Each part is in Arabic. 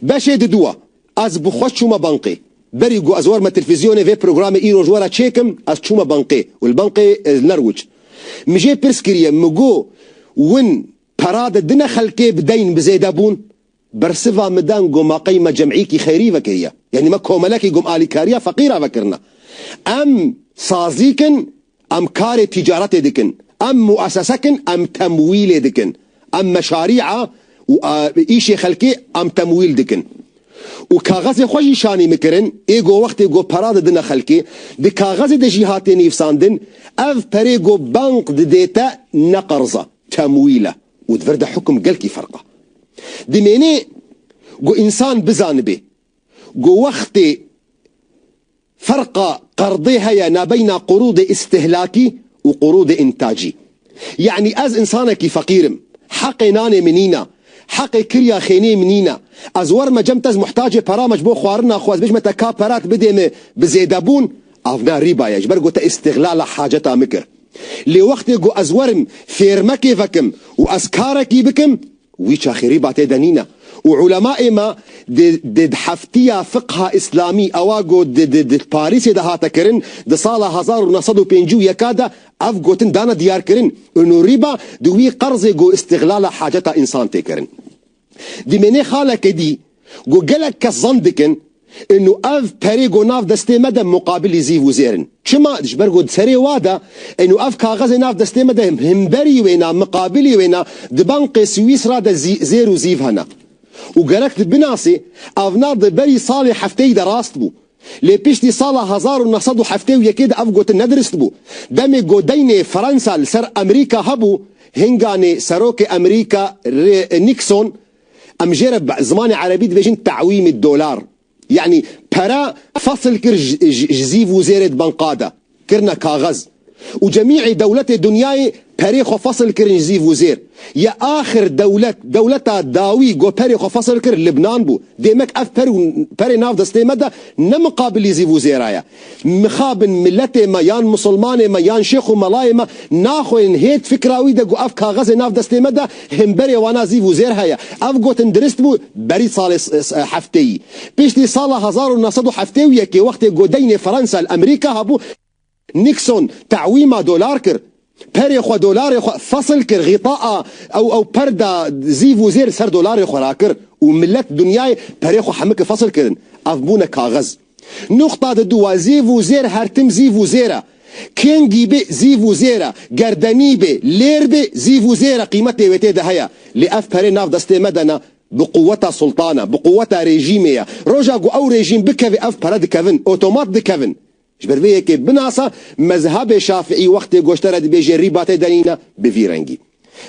باشه ددوا از بخوش شما بانقي بريقو ازور ما تلفزيوني في بروغرام ايرو جوارا تشيكم از شما بانقي والبانقي نروج مجي برسكريا مجو ون براد الدنا خلكي بدين بزيدابون برسفا مدان قو ما قيمة جمعيكي خيري فكريا يعني ما كوملاكي قوم آلي كاريا فقيرة فكرنا ام صازيكن ام كاري تجارتي دكن ام مؤسسكن ام تمويل دكن ام مشاريع ايشي خلكي ام تمويل دكن وكاغذ خوشي شاني مكرن ايغو وقت ايغو پراد دنا خلكي بكاغذ د جهاتي نيفساندن اف بريغو بنك ديتا نقرزه تمويله ودفرد حكم قلكي فرقه دميني جو انسان بزانبي جو وقت فرقه قرضيها يا بين قروض استهلاكي وقروض انتاجي يعني از انسانك فقيرم حق ناني منينا حق كريا خيني منينا ازور ما جمتز محتاجه برامج بو خوارنا خواز بيش متى كابرات بدي بزيدابون افنا ريبا يا جبرغو تا استغلال حاجتا مكر لوقت جو ازورم فيرمكي فكم واسكاركي بكم ويش اخري باتي دنينا وعلماء ما دد حفتيا فقه اسلامي اواغو دد باريس ده تكرن د صاله 1950 يكادا افغوتن دانا ديار كرن انه ريبا دوي قرض جو استغلال حاجتا انسان تكرن دي مني خالك دي جو قالك كزندكن انه اف بريغو ناف دستي مدى مقابل زيف وزيرن شما دشبرغو سري وادا انه اف كاغاز ناف دستي مدى همبري وينا مقابلي وينا دبنق سويسرا دا زير وزيف هنا وقالك بناسي افنار بري صالح حفتي دراست بو لي بيشتي صالة 1900 حفتي ويكيد افقوت ندرست بو دمي قوديني فرنسا لسر امريكا هبو هنغاني سروك امريكا نيكسون ام جرب زمان عربي بيجن تعويم الدولار يعني برا فصل كر جزيف وزيرة بنقادة كرنا كاغز وجميع دولة دنياي بريخو فصل كر جزيف وزير يا اخر دولة داوي جو بريخو فصل كر لبنان بو ديمك اف بري ناف دستي مدى نمقابل يزيف وزيرايا مخابن ملتي ما يان مسلماني ما يان شيخ وملاي ما ناخو هيت فكراوي دا جو اف كاغز ناف دستي مدى همبري وانا زيف وزير هيا اف جو تندرست بو بري صالي حفتي بيشتي صالة 1900 حفتي ويكي وقت جو ديني فرنسا الامريكا هبو نيكسون تعويمه دولار كر بري خو دولار خو فصل كر غطاء او بردا زيف وزير سر دولار خو راكر وملت دنياي بري خو حمك فصل كرن افبونا كاغز نقطه دو زيف وزير هرتم زيف وزيره كينجي بي زيف وزيره قردني بي لير بي زيف وزيره قيمته وتي دهيا لاف بري ناف دستي مدنا بقوتها سلطانه بقوتها ريجيميه روجاغو او ريجيم بكفي اف برد كفن اوتومات دكفن جبرفيه كي بناسا مذهب شافعي وقت گوشترد بيجي ريباتي دنينا بفيرنجي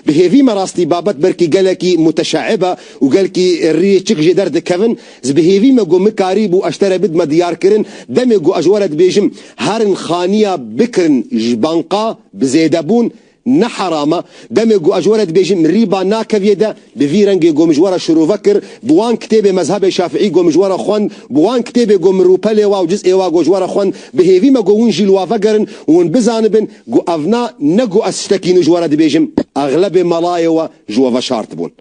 بهيفي مراستي بابت بركي قالكي متشعبه وقالكي الري تشك جدر دكفن بهيفي ما جو مكاريب واشترى بد ما ديار كرن دمي جو اجورد بيجم هارن خانيه بكرن جبانقا بزيدابون نحرامه دمي جو اجورد بيجم ريبا ناكفيدا بفيرنجي جو مجوره شروفكر بوان كتابه مذهب شافعي جو مجوره خون بوان كتابه جو مروبالي واو جزء واو جوجوره خون بهيفي ما جو ونجي الوافقرن ون بزانبن جو افنا نجو استكي نجوره بيجم اغلب ملايوا جو فشارتبون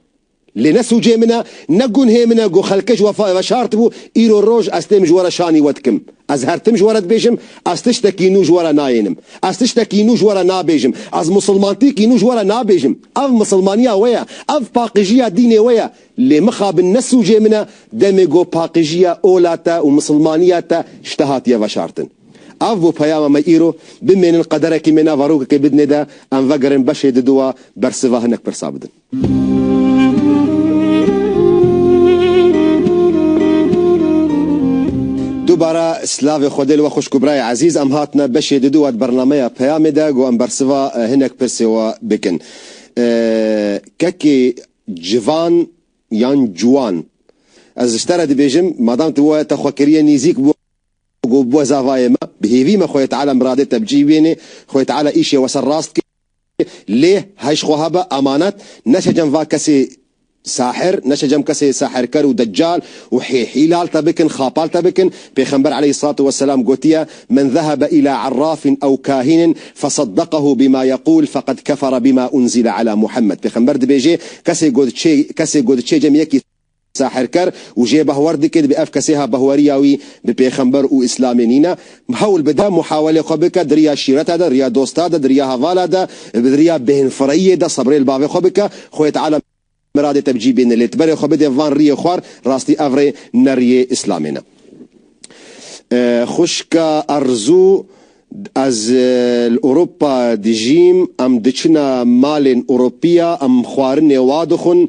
لنسو جيمنا نقون هيمنا جو خلكش وشارتبو ايرو روج استم جوره شاني ودكم ازهرتم جوره بيجم استشتكي نو جوره ناينم استشتكي نو جوره نابيجم از مسلمانتي كي نو جوره نابيجم اف مسلمانيه ويا اف باقيجيه ديني ويا لمخاب النسو جيمنا دميغو باقيجيه اولاتا ومسلمانياتا اشتهات يا وشارتن افو بياما ما ايرو بمن القدر كي منا فاروق كي بدنا دا ان فقرن بشهد دوا برسفا هناك برسابدن دوباره سلاوی خودل و خوش کبرای عزیز ام هاتنا بشه دو برنامه پیام ده گو ام برسوا هنک پرسوا بکن ککی جوان یان جوان از اشترى دي بيجم مادام تو تخوكريه نيزيك بو زافاي ما بهيفي ما خويت على مرادة تبجيبيني خويت على ايشي وصل راستك ليه هايش خوهبه امانات نشجم فاكسي ساحر نشجم كسي ساحر كر ودجال وحيلال تبكن خابال تبكن بيخنبر عليه الصلاة والسلام قوتيا من ذهب إلى عراف أو كاهن فصدقه بما يقول فقد كفر بما أنزل على محمد بيخنبر دبيجي كسي قد تشي جميكي ساحر كر وجي بهور دكت بأفكسها بهورياوي ببيخنبر وإسلامي نينا محاول بدا محاولة خبك دريا شيرتا دا دريا دوستا دا دريا هفالا دا دريا بهن فرعية دا صبري الباغي خبك خويت عالم مراد تبجيبين اللي تبري خبده فان ريه خوار راستي افري نريه اسلامنا خشكا ارزو از اوروبا ديجيم ام دچنا مالن اوروبيا ام خوارن وادخن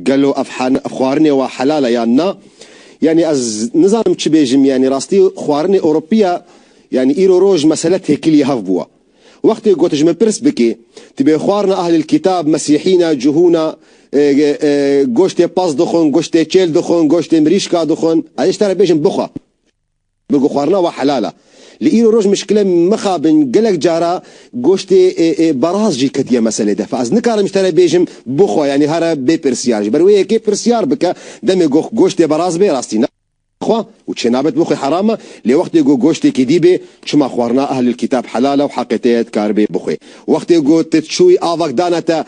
قالوا افحان خوارن وحلال يانا يعني از نظام تشبيجم يعني راستي خوارن اوروبيا يعني ايرو روج مسألة هيكلي هفبوا وقت قوتج مبرس بكي تبي خوارنا اهل الكتاب مسيحينا جهونا گوشت پاس دخون گوشت چل دخون گوشت مريشكا دخون ايش ترى بيجن بخا بقو خوارنا وحلاله لإيرو روج مشكلة مخا بن قلق جارا گوشت براز جي كتيا مسألة ده فاز نكار مشتري بيجم بخو يعني هرا بي برسيار برويه كي برسيار بك دمي گوشت براز بي راستي خوا وتشنابت بخي حرامه لوقت يقول گوشت كديبه شما خوارنا اهل الكتاب حلاله وحقيتيت كاربي بخي وقت يقول تشوي افك دانتا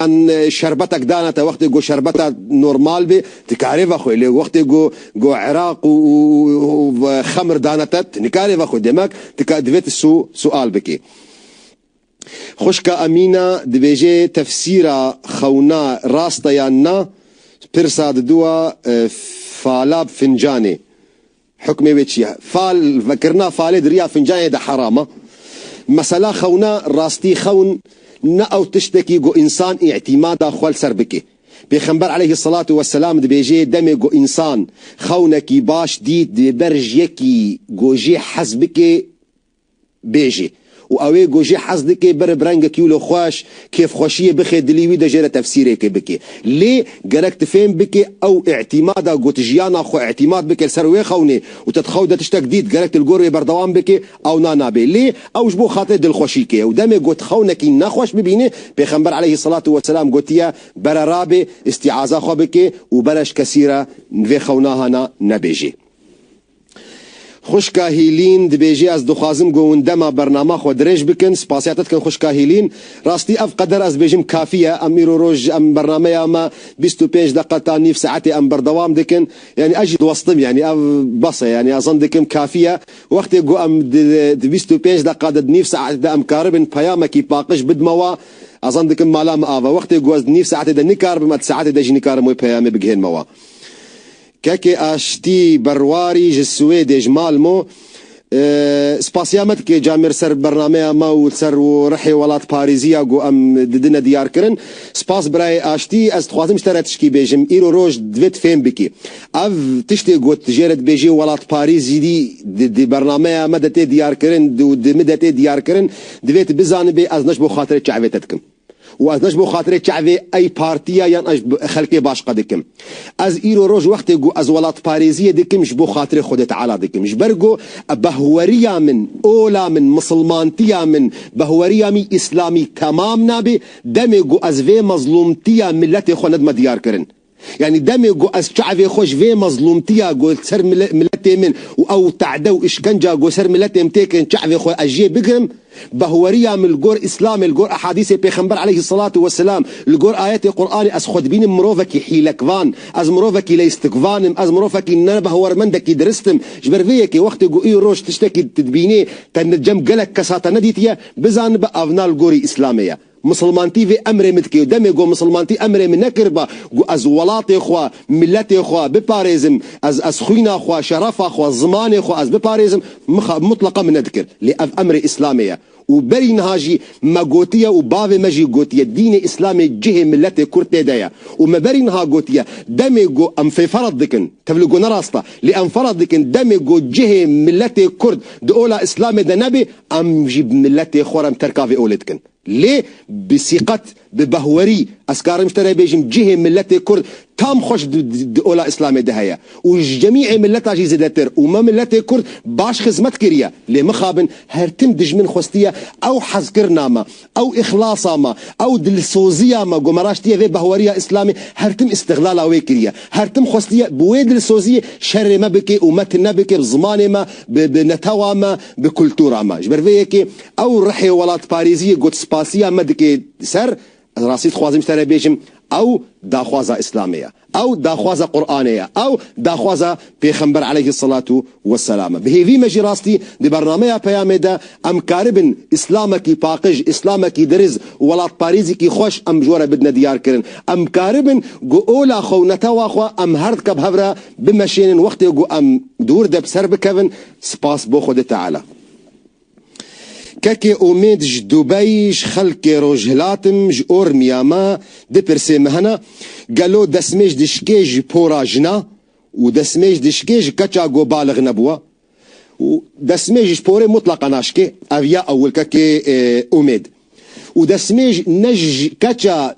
ان شربتك دانتا وقت يقول شربتها نورمال بي تكاريف اخوي لي وقت يقول عراق وخمر دانتا نكاريف اخوي دمك تكادفت سؤال بكي خشكا امينه دبيجي تفسيرا خونا راستا يانا برساد دوا فالاب فنجاني حكمي ويتشي فال فكرنا فالي دريا فنجاني ده حرامه مسألة خونا راستي خون نأو تشتكي جو إنسان اعتمادا خوال سربكي بيخنبر عليه الصلاة والسلام دي بيجي دمي جو إنسان خونكي باش ديد دي برج يكي جو جي حزبكي بيجي وأوي جوجي حزدك بر برنج كيلو خوش كيف خوشية بخي دليوي دجرة تفسيرك بكي ليه جرك تفهم بكي أو اعتمادا قوت جيانا خو اعتماد بكي السروي خوني وتتخود تشتجديد جرك تلقوري بردوام بكي أو نانا بي ليه أو جبو خاطر دل خوشيكي ودمي قوت خونك نخوش ببيني بيخنبر عليه الصلاة والسلام قوتيا بر رابي استعاذة خو بكي وبرش كثيرة في خوناها نبيجي خوشكا هيلين دبيجي از دخوازم قوون دما برنامه خو دريج بكن سباسياتت كن خوشكا هيلين راستي اف قدر از بيجم كافية اميرو روج ام برنامه اما 25 دقيقة تاني في ساعتي ام بردوام دكن يعني اجي توسطم يعني اف بصة يعني اظن دكم كافية وقت يقو ام 25 دقيقة دنيف ساعة ام كاربن بياما كي باقش بدموا اظن دكم مالا مآفا وقت يقو از دنيف ساعة دا نكار بما ساعة دا جي نكار موي بياما بجهن موا كاكي اشتي برواري جسويد جمال مو سباسيامت كي جامر سر برنامه ما وسر ورحي ولات باريزيا جو ام ددنا ديار كرن سباس براي اشتي از تخوازم اشتريت كي بيجم ايرو روج دويت فين بكي اف تشتي قوت جيرت بيجي ولات باريزي دي برنامه مدتي ديار كرن دو مدتي ديار كرن دويت بزان بي از نشبو خاطر شعبتكم وأز بو خاطر شعبي أي بارتيا يعني خلقي باش قدكم أز إيرو روج وقت يقو أز ولات باريزية دكم مش بو خاطر خد تعالى دكم مش برجو بهوريا من أولا من مسلمانتيا من بهوريا من إسلامي تمام نابي دمجو أز في مظلومتيا ملتي خند ما ديار كرن يعني دمجو أز شعبي خوش في مظلومتيا جو سر ملتي من أو تعدو إشكنجا جو سر ملتي متكن شعبي خو أجي بقرم بهوريا من الجور إسلام الجور أحاديث بيخنبر عليه الصلاة والسلام الجور آيات القرآن أز خد بين مروفك حيلك فان أز مروفك ليستقفان أز مروفك إن بهور مندك درستم جبرفيك وقت جو إيه روش تشتكي تدبيني تنجم قلك كساتا نديتيا بزان بأفنال الجوري إسلامية مسلمانتي في امر متكي دمي جو مسلمانتي امر من نكربا جو از ولاتي خو ملتي خو بباريزم از خوينا خو شرف خو زمان خو از بباريزم مطلقه من نذكر لاف امر اسلاميه وبرين هاجي ماغوتيا وبافي ماجي غوتيا دين اسلامي جهه ملتي كرتي دايا وما برين ها غوتيا دمي جو ام في فرض دكن تفلقوا نراستا لان فرض دكن دمي جو جهه ملتي كرد دولا اسلامي دا نبي ام جيب ملتي خورم تركافي اولدكن ليه بثقة ببهوري أسكار مشتري بيجم جهة ملتي كرد تام خوش دولا إسلامي دهيا وجميع ملتها جي زدتر وما ملتي كرد باش خزمت كريا ليه مخابن هرتم دجمن خوستيا أو حذكرنا ما أو إخلاصا ما أو دلسوزيا ما قمراشتيا في بهوريا إسلامي هرتم استغلالا ويكريا هرتم خوستيا بويد السوزية شر ما بكي ومتنا بكي بزمان ما بنتوا ما بكولتورا ما جبر فيكي أو رحي ولات باريزية قد سباسيا ما دكي سر راسيت خوازم اشتري بيجم او داخوازا اسلاميه او داخوازا قرانيه او داخوازا پیغمبر عليه الصلاه والسلام بهيفي مجي راستي دي برنامج پیام ده ام كاربن اسلامكي باقج اسلامكي درز ولات باريزي كي خوش ام جوره بدنا ديار كرن ام كاربن جو اولا خو نتوا خو ام هرد كب هفرا بمشين وقت جو ام دور ده بسر بكفن سباس بو خود تعالى كاكي اوميد دبيش خلق روجهلاتم اور مياما دي برسي مهنا قالو دسميج دشكيج بوراجنا ودسميج دشكيج كاچا جو بالغ نبوا ودسميج بوري مطلقا ناشكي افيا اول كاكي اوميد ودسميج نج كاچا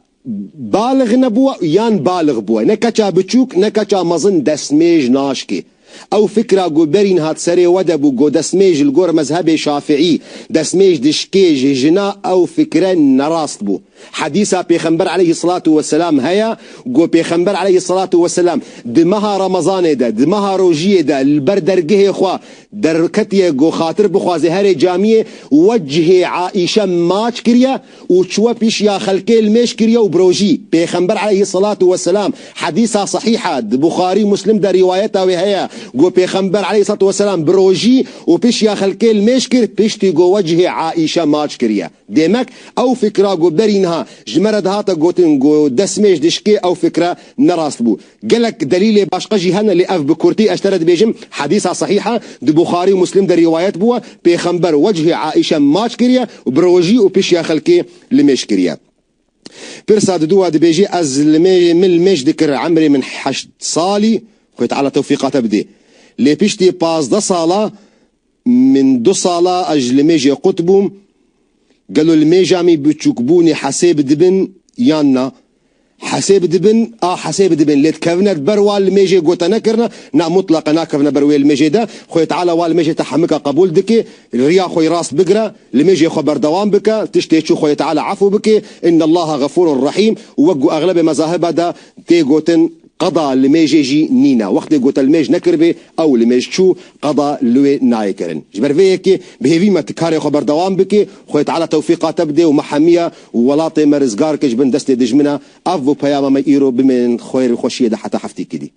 بالغ نبوا يان بالغ بوا نكاچا بچوك نكاچا مزن دسميج ناشكي او فكره جو برين هات سري ودبو جو دسميج الجور مذهبي شافعي دسميج دشكيج جنا او فكره نراست بو حديثا بيغمبر عليه الصلاة والسلام هيا جو بيغمبر عليه الصلاة والسلام دمها رمضان ده دمها روجيه ده البردرجه خوا دركتيه جو خاطر بخوازي هاري جامية وجه عائشة ماش كريا وشوا بيش يا خلقي الميش كريا وبروجي بيغمبر عليه الصلاة والسلام حديثا صحيحة بخاري مسلم ده روايتها وهي جو بيغمبر عليه الصلاة والسلام بروجي وبيش يا خلقي الميش كر بيشتي جو وجه عائشة ماش كريا ديمك او فكرة جو برين جمرد هاتا قوتن قو دسميش دشكي او فكرة نراست بو قالك دليل باشقا جيهانا لأف بكورتي اشترد بيجم حديثة صحيحة دي بخاري مسلم دا روايات بوا بيخنبر وجه عائشة ماش كريا وبروجي وبيش خلقي لميش كريا برسا دوا دي بيجي از من الميش دكر عمري من 8 صالي خويت على توفيقات بدي لي بيشتي باز دا صالة من 2 صالة اجل ميجي قطبهم قالوا الميجامي بتشكبوني حسيب دبن يانا حسيب دبن حسيب دبن ليت كفنت بروا الميجي قوتنا كرنا نا مطلقا نا كفنا بروي الميجي ده خوي تعالى والميجي تحمك قبول دكي الريا خوي راس بقرا الميجي خبر دوام بك تشتيشو خوي تعالى عفو بك ان الله غفور رحيم ووقوا اغلب مذاهب ده تي قوتن قضى لميجي جي نينا وقت قوت الميج نكربي او لميج شو قضى لوي نايكرن جبر فيكي بهيفي ما تكاري خبر دوام بكي خويت على توفيقات تبدي ومحميه ولاطي مرزقار كجبن دستي دجمنا افو بياما ما ييرو بمن خوير خوشيه حتى حفتي كدي